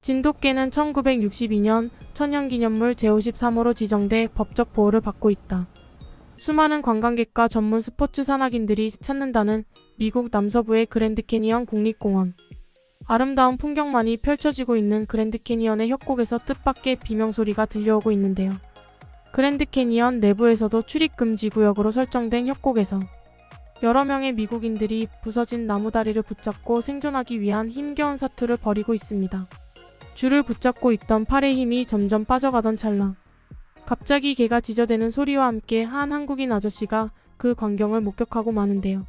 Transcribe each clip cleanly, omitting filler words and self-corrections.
진돗개는 1962년 천연기념물 제53호로 지정돼 법적 보호를 받고 있다. 수많은 관광객과 전문 스포츠 산악인들이 찾는다는 미국 남서부의 그랜드 캐니언 국립공원. 아름다운 풍경만이 펼쳐지고 있는 그랜드 캐니언의 협곡에서 뜻밖의 비명소리가 들려오고 있는데요. 그랜드 캐니언 내부에서도 출입금지 구역으로 설정된 협곡에서 여러 명의 미국인들이 부서진 나무다리를 붙잡고 생존하기 위한 힘겨운 사투를 벌이고 있습니다. 줄을 붙잡고 있던 팔의 힘이 점점 빠져가던 찰나 갑자기 개가 짖어대는 소리와 함께 한 한국인 아저씨가 그 광경을 목격하고 마는데요.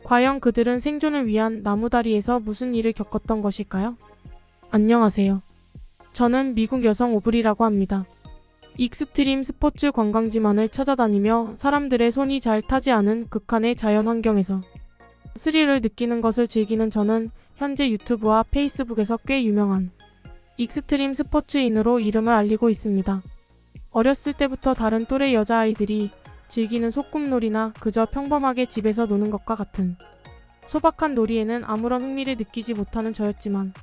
과연 그들은 생존을 위한 나무다리에서 무슨 일을 겪었던 것일까요? 안녕하세요. 저는 미국 여성 오브리라고 합니다. 익스트림 스포츠 관광지만을 찾아다니며 사람들의 손이 잘 타지 않은 극한의 자연환경에서 스릴을 느끼는 것을 즐기는 저는 현재 유튜브와 페이스북에서 꽤 유명한 익스트림 스포츠인으로 이름을 알리고 있습니다. 어렸을 때부터 다른 또래 여자아이들이 즐기는 소꿉놀이나 그저 평범하게 집에서 노는 것과 같은 소박한 놀이에는 아무런 흥미를 느끼지 못하는 저였지만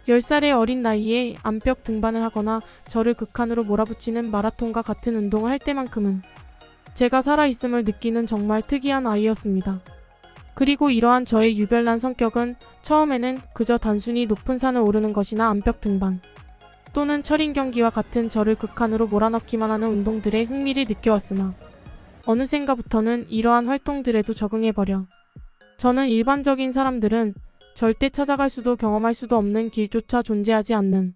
10살의 어린 나이에 암벽 등반을 하거나 저를 극한으로 몰아붙이는 마라톤과 같은 운동을 할 때만큼은 제가 살아있음을 느끼는 정말 특이한 아이였습니다. 그리고 이러한 저의 유별난 성격은 처음에는 그저 단순히 높은 산을 오르는 것이나 암벽 등반 또는 철인 경기와 같은 저를 극한으로 몰아넣기만 하는 운동들에 흥미를 느껴왔으나 어느샌가부터는 이러한 활동들에도 적응해버려 저는 일반적인 사람들은 절대 찾아갈 수도 경험할 수도 없는 길조차 존재하지 않는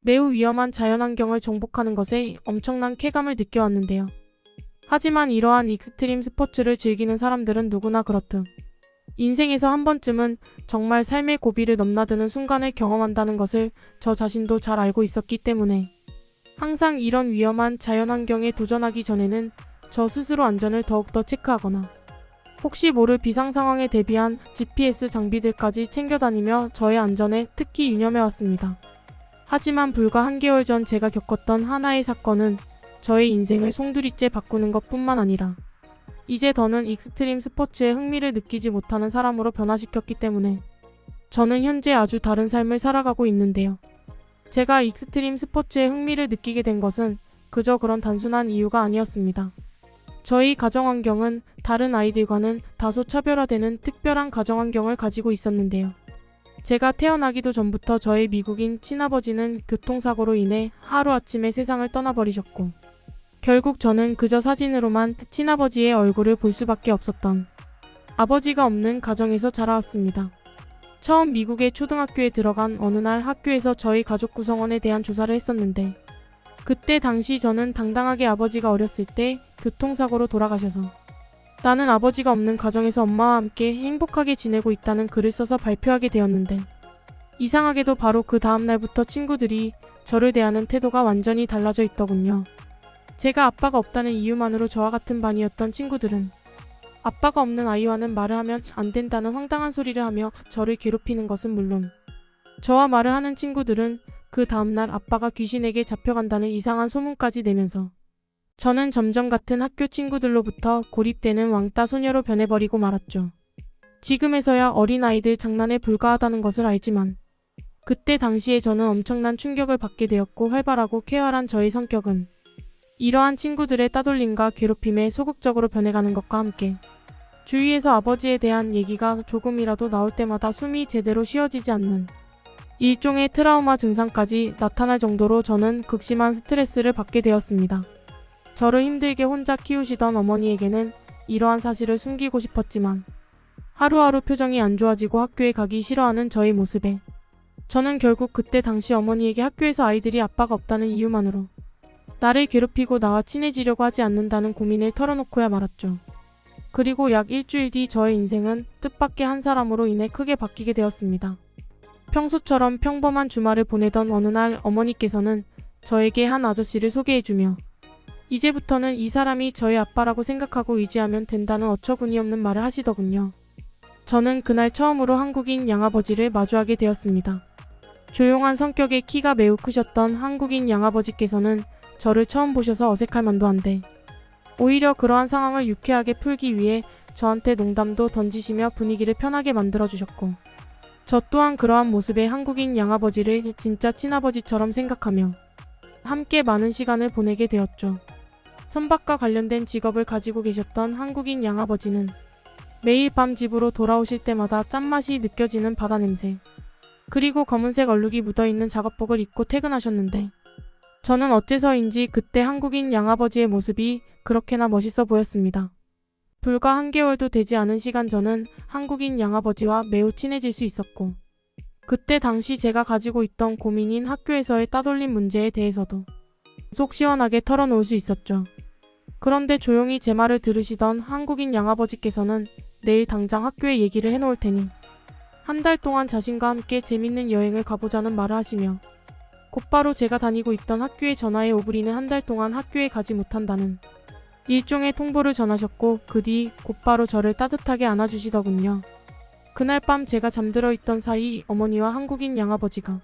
매우 위험한 자연환경을 정복하는 것에 엄청난 쾌감을 느껴왔는데요. 하지만 이러한 익스트림 스포츠를 즐기는 사람들은 누구나 그렇듯 인생에서 한 번쯤은 정말 삶의 고비를 넘나드는 순간을 경험한다는 것을 저 자신도 잘 알고 있었기 때문에 항상 이런 위험한 자연환경에 도전하기 전에는 저 스스로 안전을 더욱더 체크하거나 혹시 모를 비상 상황에 대비한 GPS 장비들까지 챙겨다니며 저의 안전에 특히 유념해왔습니다. 하지만 불과 한개월 전 제가 겪었던 하나의 사건은 저의 인생을 송두리째 바꾸는 것뿐만 아니라 이제 더는 익스트림 스포츠에 흥미를 느끼지 못하는 사람으로 변화시켰기 때문에 저는 현재 아주 다른 삶을 살아가고 있는데요. 제가 익스트림 스포츠에 흥미를 느끼게 된 것은 그저 그런 단순한 이유가 아니었습니다. 저희 가정환경은 다른 아이들과는 다소 차별화되는 특별한 가정환경을 가지고 있었는데요. 제가 태어나기도 전부터 저의 미국인 친아버지는 교통사고로 인해 하루아침에 세상을 떠나버리셨고 결국 저는 그저 사진으로만 친아버지의 얼굴을 볼 수밖에 없었던 아버지가 없는 가정에서 자라왔습니다. 처음 미국의 초등학교에 들어간 어느 날 학교에서 저희 가족 구성원에 대한 조사를 했었는데 그때 당시 저는 당당하게 아버지가 어렸을 때 교통사고로 돌아가셔서 나는 아버지가 없는 가정에서 엄마와 함께 행복하게 지내고 있다는 글을 써서 발표하게 되었는데 이상하게도 바로 그 다음 날부터 친구들이 저를 대하는 태도가 완전히 달라져 있더군요. 제가 아빠가 없다는 이유만으로 저와 같은 반이었던 친구들은 아빠가 없는 아이와는 말을 하면 안 된다는 황당한 소리를 하며 저를 괴롭히는 것은 물론 저와 말을 하는 친구들은 그 다음날 아빠가 귀신에게 잡혀간다는 이상한 소문까지 내면서 저는 점점 같은 학교 친구들로부터 고립되는 왕따 소녀로 변해버리고 말았죠. 지금에서야 어린아이들 장난에 불과하다는 것을 알지만 그때 당시에 저는 엄청난 충격을 받게 되었고 활발하고 쾌활한 저의 성격은 이러한 친구들의 따돌림과 괴롭힘에 소극적으로 변해가는 것과 함께 주위에서 아버지에 대한 얘기가 조금이라도 나올 때마다 숨이 제대로 쉬어지지 않는 일종의 트라우마 증상까지 나타날 정도로 저는 극심한 스트레스를 받게 되었습니다. 저를 힘들게 혼자 키우시던 어머니에게는 이러한 사실을 숨기고 싶었지만 하루하루 표정이 안 좋아지고 학교에 가기 싫어하는 저의 모습에 저는 결국 그때 당시 어머니에게 학교에서 아이들이 아빠가 없다는 이유만으로 나를 괴롭히고 나와 친해지려고 하지 않는다는 고민을 털어놓고야 말았죠. 그리고 약 일주일 뒤 저의 인생은 뜻밖의 한 사람으로 인해 크게 바뀌게 되었습니다. 평소처럼 평범한 주말을 보내던 어느 날 어머니께서는 저에게 한 아저씨를 소개해주며 이제부터는 이 사람이 저의 아빠라고 생각하고 의지하면 된다는 어처구니없는 말을 하시더군요. 저는 그날 처음으로 한국인 양아버지를 마주하게 되었습니다. 조용한 성격의 키가 매우 크셨던 한국인 양아버지께서는 저를 처음 보셔서 어색할 만도 한데 오히려 그러한 상황을 유쾌하게 풀기 위해 저한테 농담도 던지시며 분위기를 편하게 만들어주셨고 저 또한 그러한 모습의 한국인 양아버지를 진짜 친아버지처럼 생각하며 함께 많은 시간을 보내게 되었죠. 선박과 관련된 직업을 가지고 계셨던 한국인 양아버지는 매일 밤 집으로 돌아오실 때마다 짠맛이 느껴지는 바다 냄새, 그리고 검은색 얼룩이 묻어있는 작업복을 입고 퇴근하셨는데, 저는 어째서인지 그때 한국인 양아버지의 모습이 그렇게나 멋있어 보였습니다. 불과 한개월도 되지 않은 시간 전은 한국인 양아버지와 매우 친해질 수 있었고, 그때 당시 제가 가지고 있던 고민인 학교에서의 따돌림 문제에 대해서도 속 시원하게 털어놓을 수 있었죠. 그런데 조용히 제 말을 들으시던 한국인 양아버지께서는 내일 당장 학교에 얘기를 해놓을 테니 한 달 동안 자신과 함께 재밌는 여행을 가보자는 말을 하시며, 곧바로 제가 다니고 있던 학교의 전화에 오브리는 한 달 동안 학교에 가지 못한다는 일종의 통보를 전하셨고, 그 뒤 곧바로 저를 따뜻하게 안아주시더군요. 그날 밤 제가 잠들어 있던 사이 어머니와 한국인 양아버지가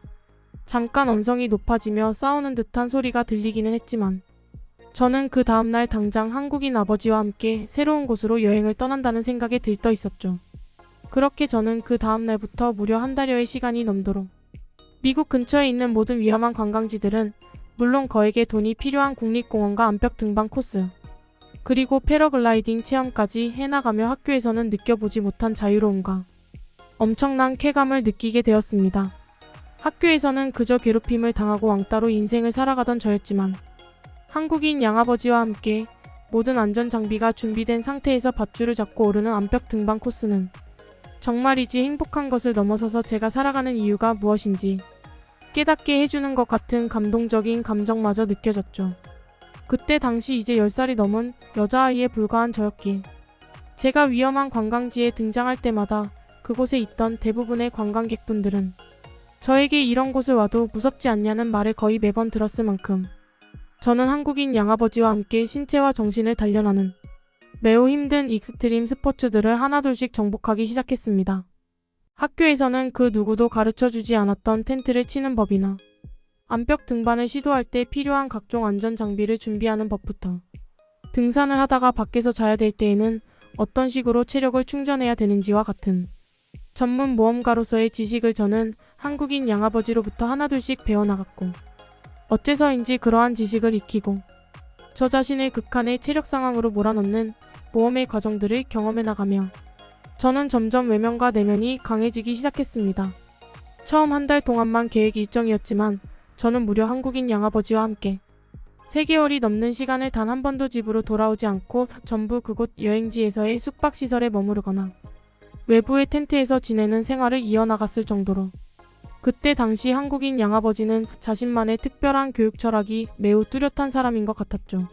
잠깐 언성이 높아지며 싸우는 듯한 소리가 들리기는 했지만, 저는 그 다음날 당장 한국인 아버지와 함께 새로운 곳으로 여행을 떠난다는 생각에 들떠 있었죠. 그렇게 저는 그 다음날부터 무려 한 달여의 시간이 넘도록 미국 근처에 있는 모든 위험한 관광지들은 물론 거액의 돈이 필요한 국립공원과 암벽 등반 코스, 그리고 패러글라이딩 체험까지 해나가며 학교에서는 느껴보지 못한 자유로움과 엄청난 쾌감을 느끼게 되었습니다. 학교에서는 그저 괴롭힘을 당하고 왕따로 인생을 살아가던 저였지만, 한국인 양아버지와 함께 모든 안전장비가 준비된 상태에서 밧줄을 잡고 오르는 암벽 등반 코스는 정말이지 행복한 것을 넘어서서 제가 살아가는 이유가 무엇인지 깨닫게 해주는 것 같은 감동적인 감정마저 느껴졌죠. 그때 당시 이제 10살이 넘은 여자아이에 불과한 저였기에 제가 위험한 관광지에 등장할 때마다 그곳에 있던 대부분의 관광객분들은 저에게 이런 곳을 와도 무섭지 않냐는 말을 거의 매번 들었을 만큼 저는 한국인 양아버지와 함께 신체와 정신을 단련하는 매우 힘든 익스트림 스포츠들을 하나둘씩 정복하기 시작했습니다. 학교에서는 그 누구도 가르쳐주지 않았던 텐트를 치는 법이나 암벽 등반을 시도할 때 필요한 각종 안전 장비를 준비하는 법부터, 등산을 하다가 밖에서 자야 될 때에는 어떤 식으로 체력을 충전해야 되는지와 같은 전문 모험가로서의 지식을 저는 한국인 양아버지로부터 하나둘씩 배워나갔고, 어째서인지 그러한 지식을 익히고 저 자신을 극한의 체력 상황으로 몰아넣는 모험의 과정들을 경험해 나가며 저는 점점 외면과 내면이 강해지기 시작했습니다. 처음 한 달 동안만 계획 일정이었지만 저는 무려 한국인 양아버지와 함께 3개월이 넘는 시간을 단 한 번도 집으로 돌아오지 않고 전부 그곳 여행지에서의 숙박시설에 머무르거나 외부의 텐트에서 지내는 생활을 이어나갔을 정도로, 그때 당시 한국인 양아버지는 자신만의 특별한 교육 철학이 매우 뚜렷한 사람인 것 같았죠.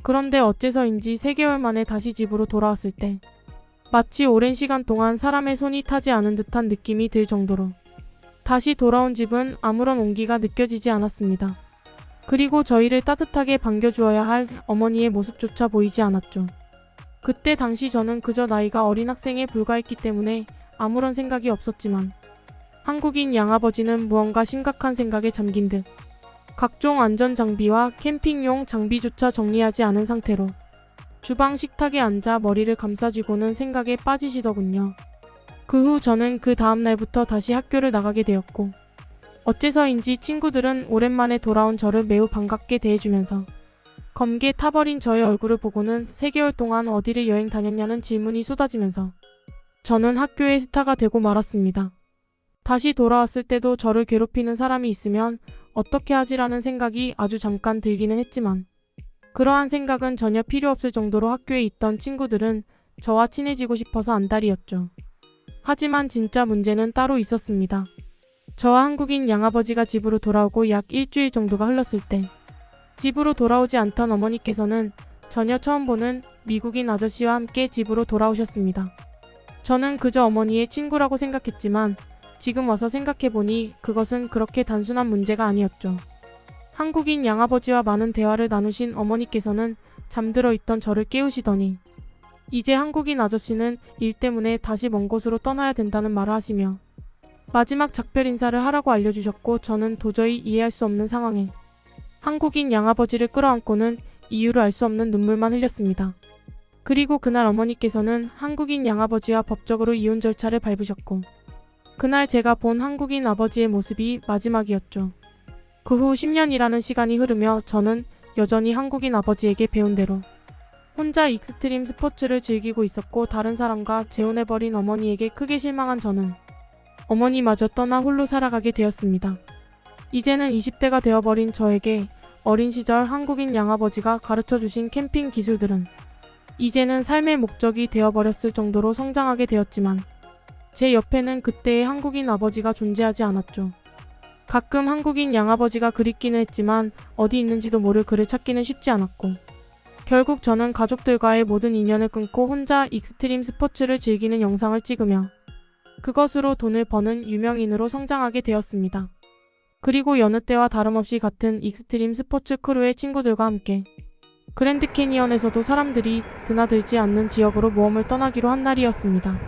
그런데 어째서인지 3개월 만에 다시 집으로 돌아왔을 때 마치 오랜 시간 동안 사람의 손이 타지 않은 듯한 느낌이 들 정도로 다시 돌아온 집은 아무런 온기가 느껴지지 않았습니다. 그리고 저희를 따뜻하게 반겨주어야 할 어머니의 모습조차 보이지 않았죠. 그때 당시 저는 그저 나이가 어린 학생에 불과했기 때문에 아무런 생각이 없었지만, 한국인 양아버지는 무언가 심각한 생각에 잠긴 듯 각종 안전장비와 캠핑용 장비조차 정리하지 않은 상태로 주방 식탁에 앉아 머리를 감싸쥐고는 생각에 빠지시더군요. 그 후 저는 그 다음날부터 다시 학교를 나가게 되었고, 어째서인지 친구들은 오랜만에 돌아온 저를 매우 반갑게 대해주면서 검게 타버린 저의 얼굴을 보고는 3개월 동안 어디를 여행 다녔냐는 질문이 쏟아지면서 저는 학교의 스타가 되고 말았습니다. 다시 돌아왔을 때도 저를 괴롭히는 사람이 있으면 어떻게 하지라는 생각이 아주 잠깐 들기는 했지만, 그러한 생각은 전혀 필요 없을 정도로 학교에 있던 친구들은 저와 친해지고 싶어서 안달이었죠. 하지만 진짜 문제는 따로 있었습니다. 저와 한국인 양아버지가 집으로 돌아오고 약 일주일 정도가 흘렀을 때 집으로 돌아오지 않던 어머니께서는 전혀 처음 보는 미국인 아저씨와 함께 집으로 돌아오셨습니다. 저는 그저 어머니의 친구라고 생각했지만 지금 와서 생각해보니 그것은 그렇게 단순한 문제가 아니었죠. 한국인 양아버지와 많은 대화를 나누신 어머니께서는 잠들어 있던 저를 깨우시더니 이제 한국인 아저씨는 일 때문에 다시 먼 곳으로 떠나야 된다는 말을 하시며 마지막 작별 인사를 하라고 알려주셨고, 저는 도저히 이해할 수 없는 상황에 한국인 양아버지를 끌어안고는 이유를 알 수 없는 눈물만 흘렸습니다. 그리고 그날 어머니께서는 한국인 양아버지와 법적으로 이혼 절차를 밟으셨고, 그날 제가 본 한국인 아버지의 모습이 마지막이었죠. 그 후 10년이라는 시간이 흐르며 저는 여전히 한국인 아버지에게 배운 대로 혼자 익스트림 스포츠를 즐기고 있었고, 다른 사람과 재혼해버린 어머니에게 크게 실망한 저는 어머니마저 떠나 홀로 살아가게 되었습니다. 이제는 20대가 되어버린 저에게 어린 시절 한국인 양아버지가 가르쳐주신 캠핑 기술들은 이제는 삶의 목적이 되어버렸을 정도로 성장하게 되었지만, 제 옆에는 그때의 한국인 아버지가 존재하지 않았죠. 가끔 한국인 양아버지가 그립기는 했지만 어디 있는지도 모를 그를 찾기는 쉽지 않았고, 결국 저는 가족들과의 모든 인연을 끊고 혼자 익스트림 스포츠를 즐기는 영상을 찍으며 그것으로 돈을 버는 유명인으로 성장하게 되었습니다. 그리고 여느 때와 다름없이 같은 익스트림 스포츠 크루의 친구들과 함께 그랜드 캐니언에서도 사람들이 드나들지 않는 지역으로 모험을 떠나기로 한 날이었습니다.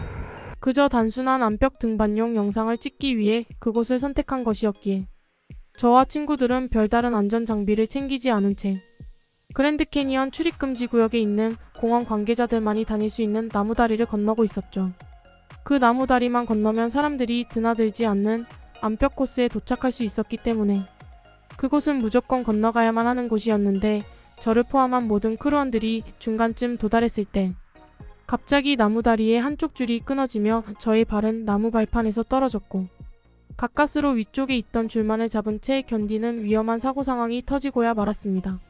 그저 단순한 암벽 등반용 영상을 찍기 위해 그곳을 선택한 것이었기에 저와 친구들은 별다른 안전 장비를 챙기지 않은 채 그랜드 캐니언 출입금지 구역에 있는 공원 관계자들만이 다닐 수 있는 나무다리를 건너고 있었죠. 그 나무다리만 건너면 사람들이 드나들지 않는 암벽 코스에 도착할 수 있었기 때문에 그곳은 무조건 건너가야만 하는 곳이었는데, 저를 포함한 모든 크루원들이 중간쯤 도달했을 때 갑자기 나무다리의 한쪽 줄이 끊어지며 저의 발은 나무 발판에서 떨어졌고, 가까스로 위쪽에 있던 줄만을 잡은 채 견디는 위험한 사고 상황이 터지고야 말았습니다.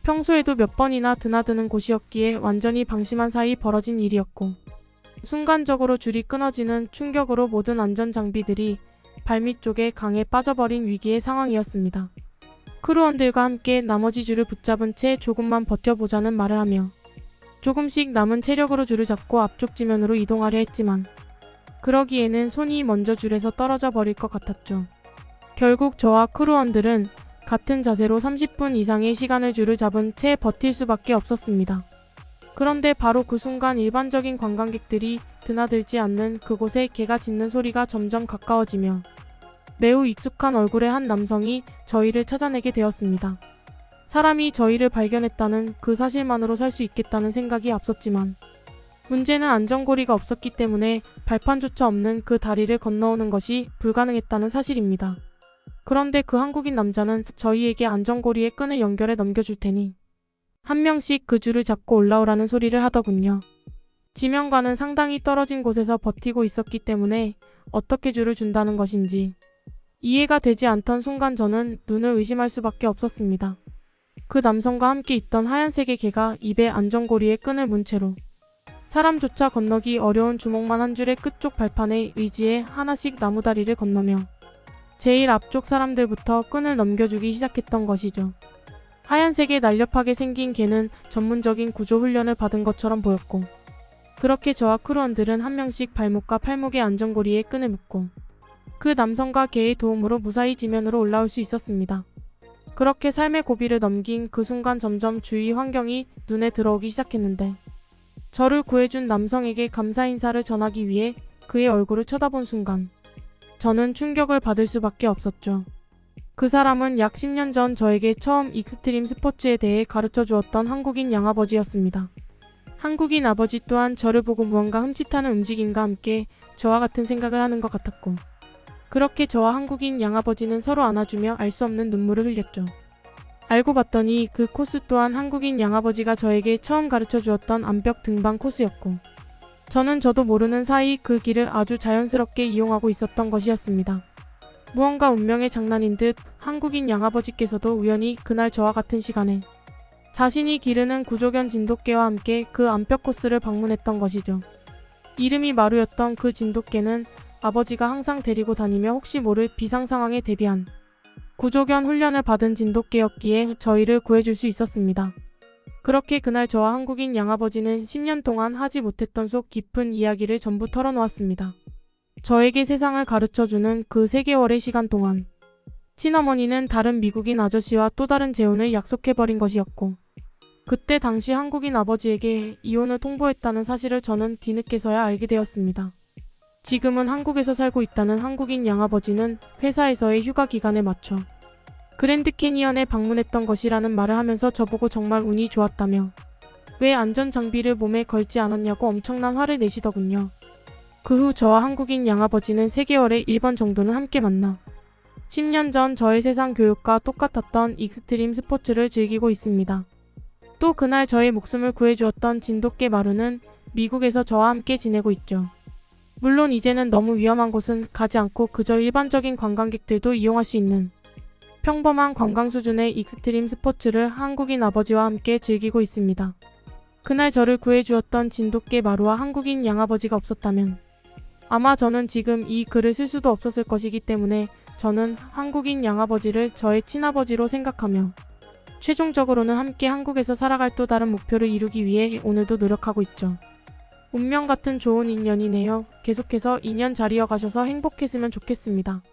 평소에도 몇 번이나 드나드는 곳이었기에 완전히 방심한 사이 벌어진 일이었고, 순간적으로 줄이 끊어지는 충격으로 모든 안전장비들이 발밑 쪽에 강에 빠져버린 위기의 상황이었습니다. 크루원들과 함께 나머지 줄을 붙잡은 채 조금만 버텨보자는 말을 하며 조금씩 남은 체력으로 줄을 잡고 앞쪽 지면으로 이동하려 했지만, 그러기에는 손이 먼저 줄에서 떨어져 버릴 것 같았죠. 결국 저와 크루원들은 같은 자세로 30분 이상의 시간을 줄을 잡은 채 버틸 수밖에 없었습니다. 그런데 바로 그 순간 일반적인 관광객들이 드나들지 않는 그곳에 개가 짖는 소리가 점점 가까워지며 매우 익숙한 얼굴의 한 남성이 저희를 찾아내게 되었습니다. 사람이 저희를 발견했다는 그 사실만으로 살 수 있겠다는 생각이 앞섰지만, 문제는 안전고리가 없었기 때문에 발판조차 없는 그 다리를 건너오는 것이 불가능했다는 사실입니다. 그런데 그 한국인 남자는 저희에게 안전고리의 끈을 연결해 넘겨줄 테니 한 명씩 그 줄을 잡고 올라오라는 소리를 하더군요. 지면과는 상당히 떨어진 곳에서 버티고 있었기 때문에 어떻게 줄을 준다는 것인지 이해가 되지 않던 순간 저는 눈을 의심할 수밖에 없었습니다. 그 남성과 함께 있던 하얀색의 개가 입에 안전고리의 끈을 문 채로 사람조차 건너기 어려운 주먹만 한 줄의 끝쪽 발판에 의지해 하나씩 나무다리를 건너며 제일 앞쪽 사람들부터 끈을 넘겨주기 시작했던 것이죠. 하얀색의 날렵하게 생긴 개는 전문적인 구조 훈련을 받은 것처럼 보였고, 그렇게 저와 크루원들은 한 명씩 발목과 팔목의 안전고리에 끈을 묶고 그 남성과 개의 도움으로 무사히 지면으로 올라올 수 있었습니다. 그렇게 삶의 고비를 넘긴 그 순간 점점 주위 환경이 눈에 들어오기 시작했는데, 저를 구해준 남성에게 감사 인사를 전하기 위해 그의 얼굴을 쳐다본 순간 저는 충격을 받을 수밖에 없었죠. 그 사람은 약 10년 전 저에게 처음 익스트림 스포츠에 대해 가르쳐 주었던 한국인 양아버지였습니다. 한국인 아버지 또한 저를 보고 무언가 흠칫하는 움직임과 함께 저와 같은 생각을 하는 것 같았고, 그렇게 저와 한국인 양아버지는 서로 안아주며 알 수 없는 눈물을 흘렸죠. 알고 봤더니 그 코스 또한 한국인 양아버지가 저에게 처음 가르쳐 주었던 암벽 등반 코스였고, 저는 저도 모르는 사이 그 길을 아주 자연스럽게 이용하고 있었던 것이었습니다. 무언가 운명의 장난인 듯 한국인 양아버지께서도 우연히 그날 저와 같은 시간에 자신이 기르는 구조견 진돗개와 함께 그 암벽 코스를 방문했던 것이죠. 이름이 마루였던 그 진돗개는 아버지가 항상 데리고 다니며 혹시 모를 비상 상황에 대비한 구조견 훈련을 받은 진돗개였기에 저희를 구해줄 수 있었습니다. 그렇게 그날 저와 한국인 양아버지는 10년 동안 하지 못했던 속 깊은 이야기를 전부 털어놓았습니다. 저에게 세상을 가르쳐주는 그 3개월의 시간 동안 친어머니는 다른 미국인 아저씨와 또 다른 재혼을 약속해버린 것이었고, 그때 당시 한국인 아버지에게 이혼을 통보했다는 사실을 저는 뒤늦게서야 알게 되었습니다. 지금은 한국에서 살고 있다는 한국인 양아버지는 회사에서의 휴가 기간에 맞춰 그랜드 캐니언에 방문했던 것이라는 말을 하면서 저보고 정말 운이 좋았다며 왜 안전장비를 몸에 걸지 않았냐고 엄청난 화를 내시더군요. 그 후 저와 한국인 양아버지는 3개월에 1번 정도는 함께 만나 10년 전 저의 세상 교육과 똑같았던 익스트림 스포츠를 즐기고 있습니다. 또 그날 저의 목숨을 구해주었던 진돗개 마루는 미국에서 저와 함께 지내고 있죠. 물론 이제는 너무 위험한 곳은 가지 않고 그저 일반적인 관광객들도 이용할 수 있는 평범한 관광 수준의 익스트림 스포츠를 한국인 아버지와 함께 즐기고 있습니다. 그날 저를 구해주었던 진돗개 마루와 한국인 양아버지가 없었다면 아마 저는 지금 이 글을 쓸 수도 없었을 것이기 때문에 저는 한국인 양아버지를 저의 친아버지로 생각하며 최종적으로는 함께 한국에서 살아갈 또 다른 목표를 이루기 위해 오늘도 노력하고 있죠. 운명 같은 좋은 인연이네요. 계속해서 인연 잘 이어가셔서 행복했으면 좋겠습니다.